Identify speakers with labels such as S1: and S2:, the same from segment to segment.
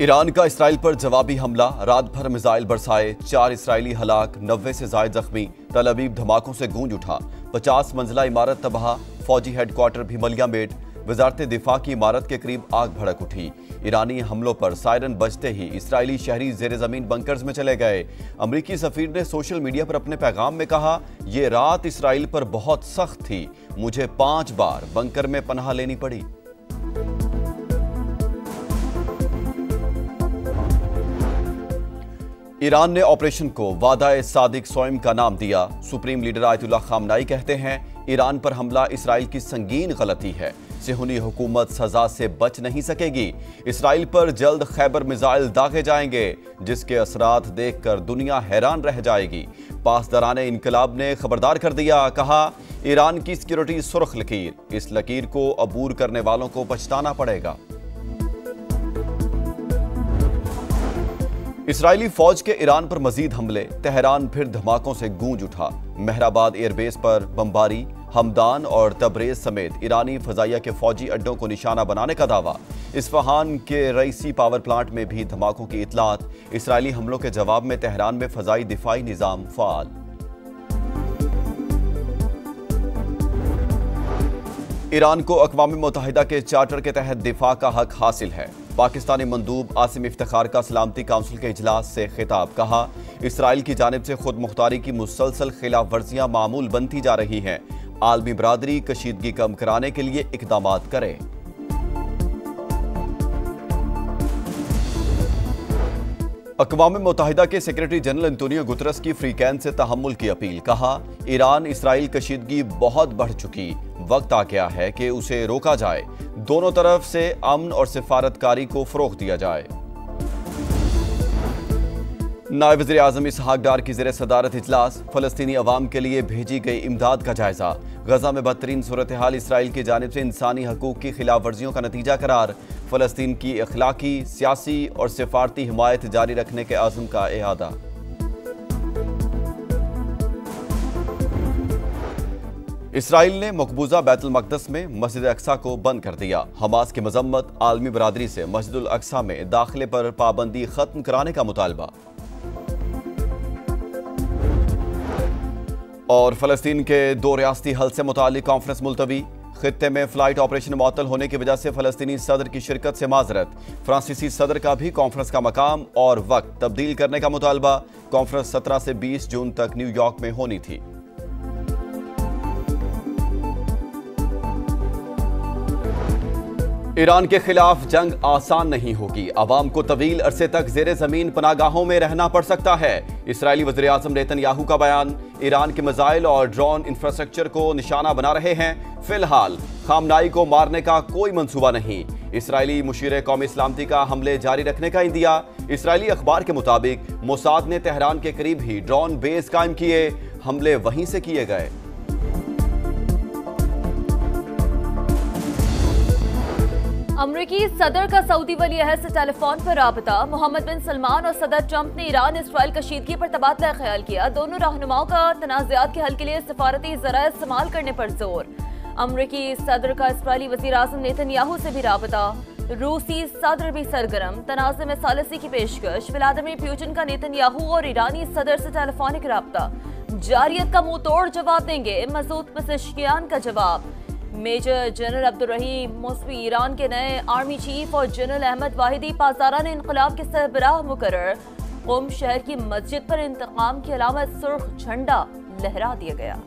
S1: Iran का Israel पर जवाबी हमला, रात भर मिसाइल बरसाए, 4 इसराइली हलाक, 90 से ज्यादा जख्मी। तल अवीव धमाकों से गूंज उठा, 50 मंजिला इमारत तबाह, फौजी हेडक्वार्टर भी मलियामेट। वजारत दिफा की इमारत के करीब आग भड़क उठी। ईरानी हमलों पर सायरन बजते ही इसराइली शहरी जेर जमीन बंकर्स में चले गए। अमरीकी सफीर ने सोशल मीडिया पर अपने पैगाम में कहा, ये रात इसराइल पर बहुत सख्त थी, मुझे 5 बार बंकर में पनाह लेनी पड़ी। ईरान ने ऑपरेशन को वादा सादिक सोइम का नाम दिया। सुप्रीम लीडर आयतुल्लाह खामनाई कहते हैं, ईरान पर हमला इसराइल की संगीन गलती है, सिहूनी हुकूमत सजा से बच नहीं सकेगी। इसराइल पर जल्द खैबर मिसाइल दागे जाएंगे, जिसके असरात देखकर दुनिया हैरान रह जाएगी। पासदारान इनकलाब ने खबरदार कर दिया, कहा ईरान की सिक्योरिटी सुर्ख लकीर, इस लकीर को अबूर करने वालों को पछताना पड़ेगा। इसराइली फौज के ईरान पर मजीद हमले, तेहरान फिर धमाकों से गूंज उठा। मेहराबाद एयरबेस पर बमबारी, हमदान और तबरेज समेत ईरानी फजाइया के फौजी अड्डों को निशाना बनाने का दावा। इस्फहान के रईसी पावर प्लांट में भी धमाकों की इतलात। इसराइली हमलों के जवाब में तेहरान में फजाई दिफाई निजाम फाल। ईरान को अक़वाम मुत्तहिदा के चार्टर के तहत दिफा का हक हासिल है। पाकिस्तानी मंदूब आसिम इफ्तिखार का सलामती काउंसिल के इजलास से खिताब, कहा इसराइल की जानिब से खुद मुख्तारी की मुसलसल खिलाफ वर्जियां मामूल बनती जा रही हैं। आलमी बरादरी कशीदगी कम कराने के लिए इक़दामात करे। अक़वाम मुत्तहिदा के सेक्रेटरी जनरल एंटोनियो गुतरस की फ्रीकैन से तहम्मुल की अपील, कहा ईरान इसराइल कशीदगी बहुत बढ़ चुकी, वक्त आ गया है कि उसे रोका जाए, दोनों तरफ से अमन और सिफारतकारी को फ़रोग़ दिया जाए। नायब वज़ीर आज़म इसहाक डार की ज़ेर सदारत इजलास, फ़लस्तीनी अवाम के लिए भेजी गई इमदाद का जायज़ा। गजा में बदतरीन सूरत हाल इसराइल की जानिब से इंसानी हकूक़ की खिलाफ वर्जियों का नतीजा करार। फ़लस्तीन की अखलाकी, सियासी और सिफारती हिमायत जारी रखने के आज़म का इहादा। इसराइल ने मकबूजा बैतुल मक़दस में मस्जिद अक्सा को बंद कर दिया। हमास की मजम्मत, आलमी बरादरी से मस्जिदुल अक्सा में दाखिले पर पाबंदी खत्म कराने का मुतालबा। और फ़लस्तीन के 2 रियासती हल से मुतालिक कॉन्फ्रेंस मुलतवी। खित्ते में फ्लाइट ऑपरेशन मुअत्तल होने की वजह से फ़लस्तीनी सदर की शिरकत से माजरत। फ्रांसीसी सदर का भी कॉन्फ्रेंस का मकाम और वक्त तब्दील करने का मुतालबा। कॉन्फ्रेंस 17 से 20 जून तक न्यूयॉर्क में होनी थी। ईरान के खिलाफ जंग आसान नहीं होगी, अवाम को तवील अरसे तक जेर जमीन पनागाहों में रहना पड़ सकता है। इसराइली वज़ीर आज़म नेतन्याहू का बयान, ईरान के मिसाइल और ड्रोन इंफ्रास्ट्रक्चर को निशाना बना रहे हैं। फिलहाल खामनाई को मारने का कोई मंसूबा नहीं। इसराइली मुशीर कौमी सलामती का हमले जारी रखने का इंदिया। इसराइली अखबार के मुताबिक मोसाद ने तेहरान के करीब ही ड्रोन बेस कायम किए, हमले वहीं से किए गए।
S2: अमरीकी सदर का सऊदी वली अहद से टेलीफोन पर राबता। मोहम्मद बिन सलमान और सदर ट्रंप ने ईरान इसराइल कशीदगी पर तबादला ख्याल किया। दोनों रहनुमाओं का तनाज़ात के हल के लिए सिफारती ज़राए इस्तेमाल करने पर जोर। अमरीकी सदर का इसराइली वज़ीर आज़म नेतन्याहू से भी राबता। रूसी सदर भी सरगर्म, तनाज़े में सालिसी की पेशकश। व्लादिमीर पुतिन का नेतन्याहू और ईरानी सदर से टेलीफोनिक राबता। जारियत का मुंह तोड़ जवाब देंगे, मसूद पेज़ेश्कियान का जवाब। मेजर जनरल अब्दुल रहीम मौसवी ईरान के नए आर्मी चीफ और जनरल अहमद वाहिदी पासदारान इनकलाब के सरबराह मुकर्रर। क़ुम शहर की मस्जिद पर इंतकाम की अलामत सुर्ख झंडा लहरा दिया गया।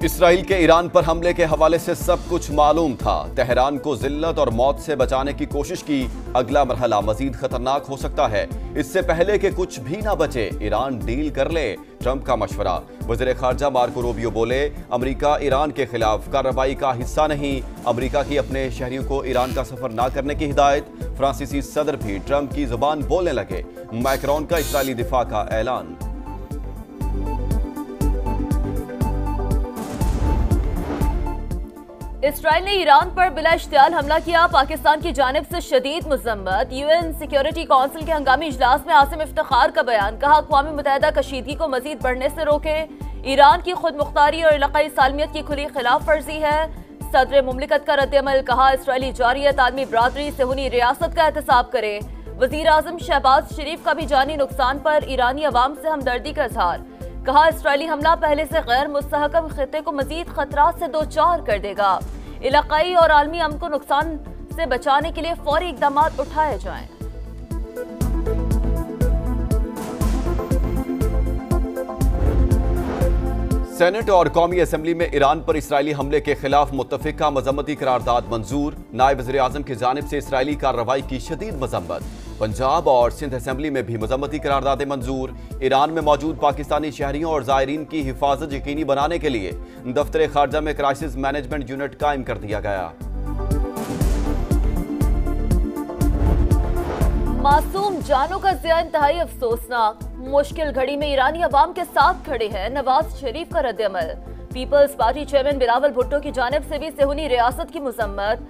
S1: इसराइल के ईरान पर हमले के हवाले से सब कुछ मालूम था। तेहरान को जिल्लत और मौत से बचाने की कोशिश की। अगला मरहला मजीद खतरनाक हो सकता है। इससे पहले कि कुछ भी ना बचे, ईरान डील कर ले, ट्रंप का मशवरा। वज़ीर ख़ारजा मार्को रूबियो बोले, अमरीका ईरान के खिलाफ कार्रवाई का हिस्सा नहीं। अमरीका की अपने शहरियों को ईरान का सफर ना करने की हिदायत। फ्रांसीसी सदर भी ट्रंप की जुबान बोलने लगे। मैक्रोन का इसराइली दिफा का ऐलान।
S2: इसराइल ने ईरान पर बिला इश्तियाल हमला किया। पाकिस्तान की जानिब से शदीद मजम्मत। यूएन सिक्योरिटी काउंसिल के हंगामी इजलास में आसिम इफ्तिखार का बयान, कहा अक़वाम मुत्तहिदा कशीदगी को मजीद बढ़ने से रोके। ईरान की खुद मुख्तारी और इलाकाई सालमियत की खुली खिलाफ वर्जी है। सदर मुमलिकत का रद्दअमल, कहा इसराइली जारियत आलमी बरादरी सेहूनी रियासत का एहतसाब करे। वजीर आजम शहबाज शरीफ का भी जानी नुकसान पर ईरानी अवाम से हमदर्दी का इजहार, कहा इसराइली हमला पहले से गैर मुस्तहकम खित्ते को मजीद खतरात से दो चार कर देगा। इलाकाई और आलमी अमन को नुकसान से बचाने के लिए फौरी इकदाम उठाए जाएं।
S1: सेनेट और कौमी असेंबली में ईरान पर इसराइली हमले के खिलाफ मुत्तफिका मजम्मती करारदाद मंजूर। नायब वज़ीर आज़म की जानिब से इसराइली कार्रवाई की शदीद मजम्मत। पंजाब और सिंध असेंबली में भी मजम्मती करारदादें मंजूर। ईरान में मौजूद पाकिस्तानी शहरियों और ज़ायरीन की हिफाजत यकीनी बनाने के लिए दफ्तर खारजा में क्राइसिस मैनेजमेंट यूनिट कायम कर दिया गया।
S2: मासूम जानों का ज़िया इंतहाई अफसोसनाक। मुश्किल घड़ी में ईरानी अवाम के साथ खड़े हैं नवाज शरीफ का रद्दअमल। पीपल्स पार्टी चेयरमैन बिलावल भुट्टो की जानिब से भी सेहूनी रियासत की मजम्मत,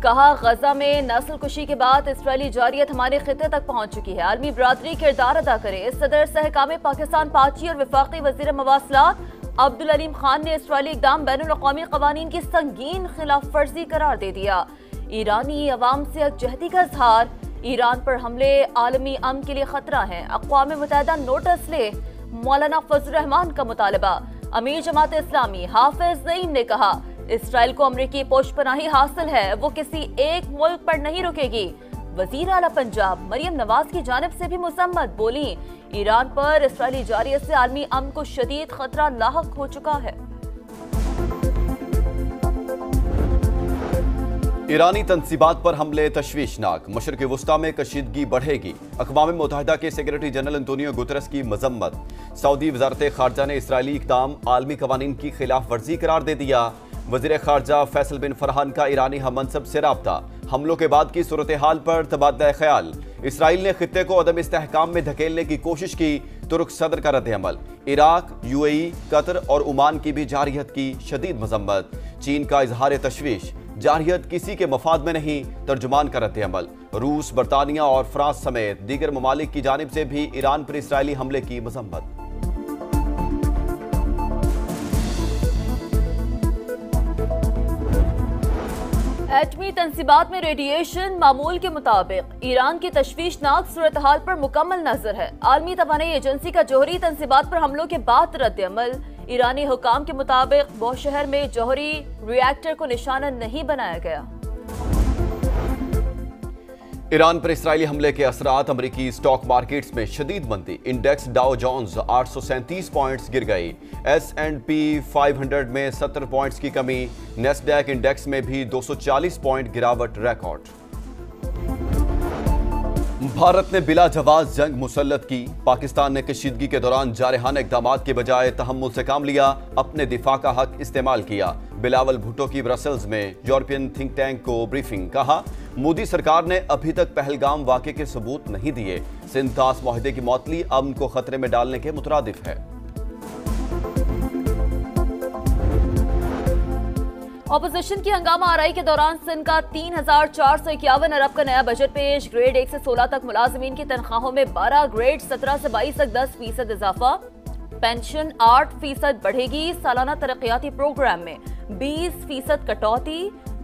S2: कहा गजा में नस्ल कुशी के बाद इसराइली जारियत हमारे खिते तक पहुंच चुकी है, आलमी बरादरी किरदार अदा करे। सदर सहकाम पाकिस्तान पार्टी और वफाकी वजीर मवासलात अब्दुल अलीम खान ने इसराइली इक़दाम बैनुल अक़वामी क़वानीन की संगीन खिलाफ वर्जी करार दे दिया। ईरानी अवाम से यकजहती का इजहार, ईरान पर हमले आलमी अमन के लिए खतरा है, अक़वाम मुत्तहिदा नोटिस ले। मौलाना फजल रहमान का मुतालबा। अमीर जमात इस्लामी हाफिज नईम ने कहा इसराइल को अमरीकी पोशपनाही हासिल है, वो किसी एक मुल्क पर नहीं रुकेगी। वजीर आला पंजाब मरियम नवाज की जानिब से भी मुसम्मत, बोली ईरान पर इसराइली जारियत से आलमी अमन को शदीद खतरा लाहक हो चुका है।
S1: ईरानी तंसीबात पर हमले तशवीशनाक, मशरिक़ वुस्ता में कशीदगी बढ़ेगी। अक़वाम मुत्तहिदा के सेक्रेटरी जनरल अंतोनियो गुतरस की मजम्मत। सऊदी वज़ारत ख़ारजा ने इसराइली इक़दाम आलमी क़वानीन की खिलाफ वर्जी करार दे दिया। वज़ीर ख़ारजा फैसल बिन फरहान का ईरानी हममनसब से राब्ता। हमलों के बाद की सूरत हाल पर तबादला ख्याल। इसराइल ने खित्ते को अदम इस्तेहकाम में धकेलने की कोशिश की, तुर्क सदर का रद्दअमल। इराक, UAE, कतर और ओमान की भी जारियत की शदीद मजम्मत। चीन का इजहार तशवीश, जारियत किसी के मफाद में नहीं, तर्जुमान का रद्दअमल। रूस, बरतानिया और फ्रांस समेत दीगर ममालिक की जानिब से भी ईरान पर इसराइली हमले की मजम्मत।
S2: एटमी तंसीबात में रेडिएशन मामूल के मुताबिक। ईरान की तशवीशनाक सूरत हाल पर मुकम्मल नजर है। आलमी तवानाई एजेंसी का जौहरी तंसीबात पर हमलों के बाद रद्दअमल। ईरानी हुकाम के मुताबिक बौशहर में जौहरी रिएक्टर को निशाना नहीं बनाया गया।
S1: ईरान पर इसराइली हमले के असरात, अमरीकी स्टॉक मार्केट्स में शदीद मंदी। इंडेक्स डाउ जोन्स 837 पॉइंट्स गिर गई। S&P 500 में 70 पॉइंट्स की कमी। नेस्डैक इंडेक्स में भी 240 पॉइंट गिरावट रिकॉर्ड। भारत ने बिला जवाज जंग मुसल्लत की। पाकिस्तान ने कशीदगी के दौरान जारहाना इक़दाम के बजाय तहम्मुल से काम लिया, अपने दिफा का हक इस्तेमाल किया। बिलावल भुट्टो की ब्रसेल्स में यूरोपियन थिंक टैंक को ब्रीफिंग, कहा मोदी सरकार ने अभी तक पहलगाम वाक़े के सबूत नहीं दिए। सिंध तास मुआहदे की मौतली अमन को खतरे में डालने के मुतरादिफ है।
S2: ऑपोजिशन की हंगामा आराई के दौरान सिंध का 3,451 अरब का नया बजट पेश। ग्रेड 1 से 16 तक मुलाजिमीन की तनख्वाहों में 12, ग्रेड 17 से 22 तक 10% इजाफा। पेंशन 8% बढ़ेगी। सालाना तरक्याती प्रोग्राम में 20% कटौती।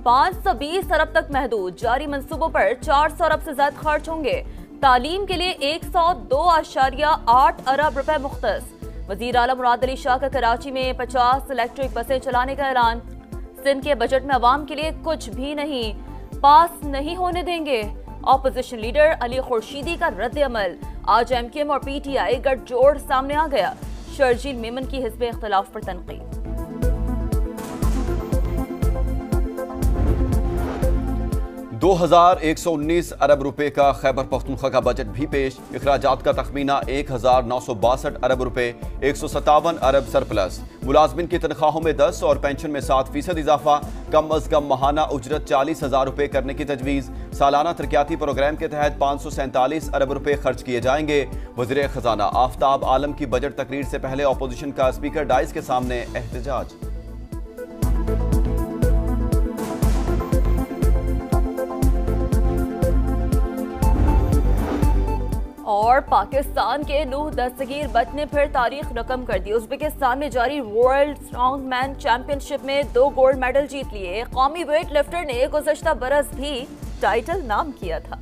S2: 520 अरब तक महदूद। जारी मंसूबों पर 400 अरब से ज्यादा खर्च होंगे। तालीम के लिए 102.8 अरब रुपए मुख्तस। वजीर आला मुराद अली शाह का कराची में 50 इलेक्ट्रिक बसें चलाने का ऐलान। सिंध के बजट में अवाम के लिए कुछ भी नहीं, पास नहीं होने देंगे। ऑपोजिशन लीडर अली खुर्शीदी का रद्दअमल। आज MKM और PTI गठजोड़ सामने आ गया। शर्जील मेमन की हिज़्ब इख्तिलाफ पर तनकीद।
S1: 2119 अरब रुपए का खैबर पख्तूनख्वा का बजट भी पेश। इखराजात का तखमीना 1962 अरब रुपए, 157 अरब सरप्लस। मुलाजमिन की तनख्वाहों में 10 और पेंशन में 7% इजाफा। कम अज कम माहाना उजरत 40,000 रुपए करने की तजवीज़। सालाना तरक्याती प्रोग्राम के तहत 547 अरब रुपए खर्च किए जाएंगे। वज़ीर खजाना आफ्ताब आलम की बजट तकरीर से पहले ऑपोजिशन का स्पीकर डाइस के सामने एहतजाज।
S2: और पाकिस्तान के नूह दस्तगीर बट ने फिर तारीख रकम कर दी। उज्बेकिस्तान में जारी वर्ल्ड स्ट्रॉन्गमैन चैंपियनशिप में 2 गोल्ड मेडल जीत लिए। कौमी वेट लिफ्टर ने गुज़श्ता बरस भी टाइटल नाम किया था।